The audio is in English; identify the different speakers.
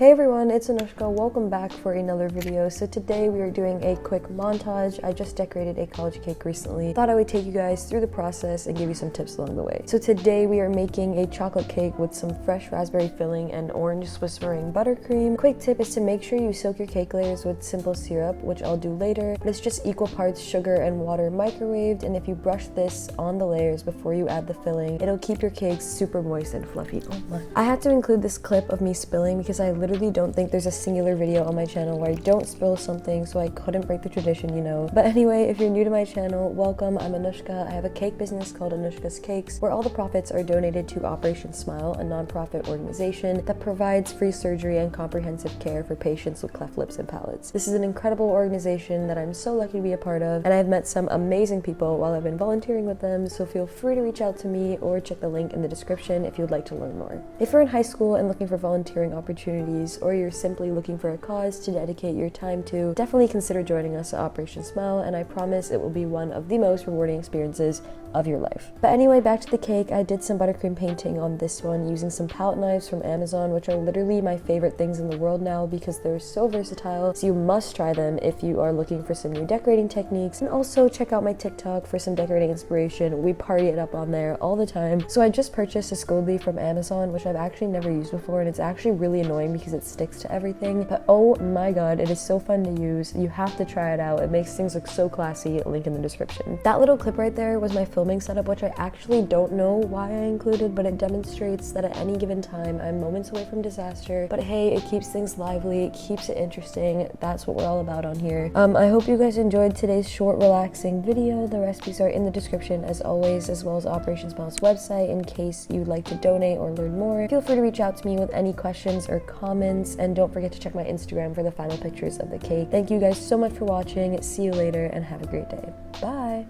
Speaker 1: Hey everyone, it's Anushka. Welcome back for another video. So today we are doing a quick montage. I just decorated a college cake recently. Thought I would take you guys through the process and give you some tips along the way. So today we are making a chocolate cake with some fresh raspberry filling and orange Swiss meringue buttercream. Quick tip is to make sure you soak your cake layers with simple syrup, which I'll do later, but it's just equal parts sugar and water microwaved, and if you brush this on the layers before you add the filling, it'll keep your cakes super moist and fluffy. Oh my. I had to include this clip of me spilling because I literally don't think there's a singular video on my channel where I don't spill something, so I couldn't break the tradition, you know. But anyway, if you're new to my channel, welcome. I'm Anushka. I have a cake business called Anushka's Cakes, where all the profits are donated to Operation Smile, a nonprofit organization that provides free surgery and comprehensive care for patients with cleft lips and palates. This is an incredible organization that I'm so lucky to be a part of, and I've met some amazing people while I've been volunteering with them, so feel free to reach out to me or check the link in the description if you'd like to learn more. If you're in high school and looking for volunteering opportunities, or you're simply looking for a cause to dedicate your time to, definitely consider joining us at Operation Smile, and I promise it will be one of the most rewarding experiences of your life. But anyway, back to the cake. I did some buttercream painting on this one using some palette knives from Amazon, which are literally my favorite things in the world now because they're so versatile, so you must try them if you are looking for some new decorating techniques. And also check out my TikTok for some decorating inspiration. We party it up on there all the time. So I just purchased a scold leaf from Amazon, which I've actually never used before, and it's actually really annoying because it sticks to everything, but oh my god, it is so fun to use. You have to try it out. It makes things look so classy. Link in the description. That little clip right there was my filming setup, which I actually don't know why I included, but it demonstrates that at any given time I'm moments away from disaster, but hey, it keeps things lively, it keeps it interesting. That's what we're all about on here. I hope you guys enjoyed today's short relaxing video. The recipes are in the description as always, as well as Operation Smile's website in case you'd like to donate or learn more. Feel free to reach out to me with any questions or comments, and don't forget to check my Instagram for the final pictures of the cake. Thank you guys so much for watching. See you later and have a great day. Bye!